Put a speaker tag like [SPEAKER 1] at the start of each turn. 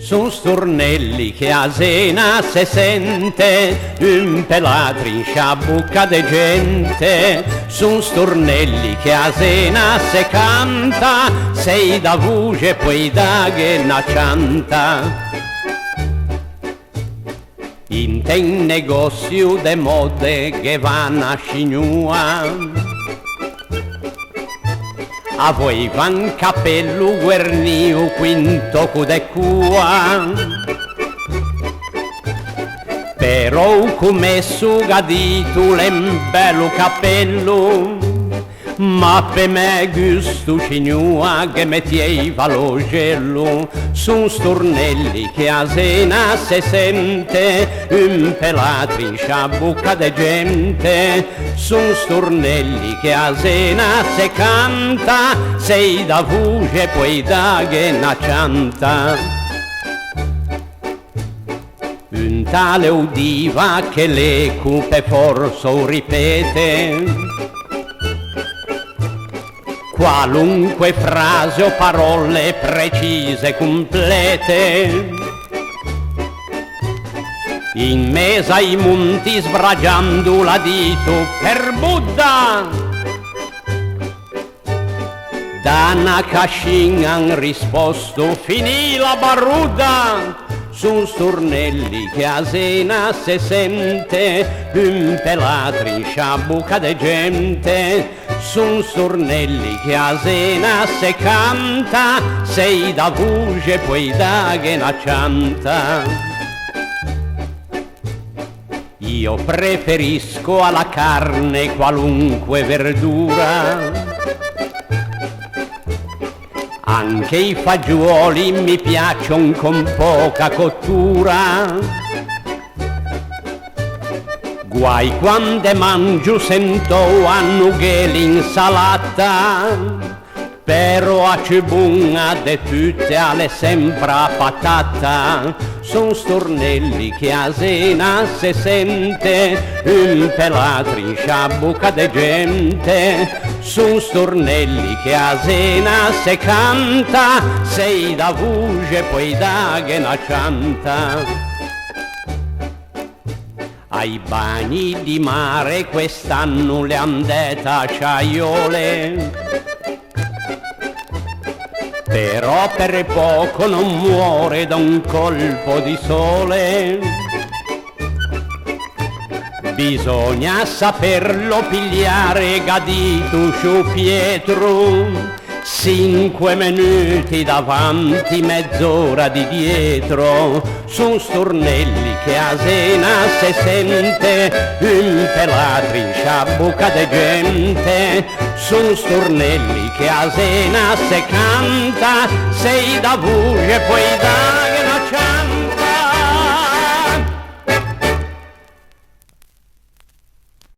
[SPEAKER 1] Son stornelli che a Sena se sente, un pelatro in sciabucca de gente. Son stornelli che a Sena se canta, sei da voce poi da che na cianta. In ten negozio de mode che vanno a scignua, a voi van capello guernio quinto cude cua. Però come sugadito l'embello capello, ma per me gusto cignua che mettieva lo gelo. Son stornelli che a Sena se sente, un pelatro in sciabucca de gente. Son stornelli che a Sena se canta, sei da voce poi da che na cianta. Un tale udiva che le cupe forso ripete, qualunque frase o parole precise complete. In mezzo ai monti sbragiando la dito per Buddha, da una cascina han risposto finì la barruda. Son stornelli che a Sena se sente, un pelatro in sciabucca de gente. Son stornelli che a Sena se canta, sei da voce poi da che na cianta. Io preferisco alla carne qualunque verdura, anche i fagioli mi piacciono con poca cottura. Guai quando mangio sento hanno che l'insalata, però a cibunga de tutte alle sembra patata. Son stornelli che a Sena se sente, un pelatro in sciabucca de gente. Son stornelli che a Sena se canta, sei da voce poi da che na cianta. Ai bagni di mare quest'anno le han detta sciaiole, però per poco non muore da un colpo di sole. Bisogna saperlo pigliare gadito su Pietro, 5 minuti davanti, mezz'ora di dietro. Son stornelli che a Sena se sente, un pelatro in sciabucca de gente. Son stornelli che a Sena se canta, sei da voce poi da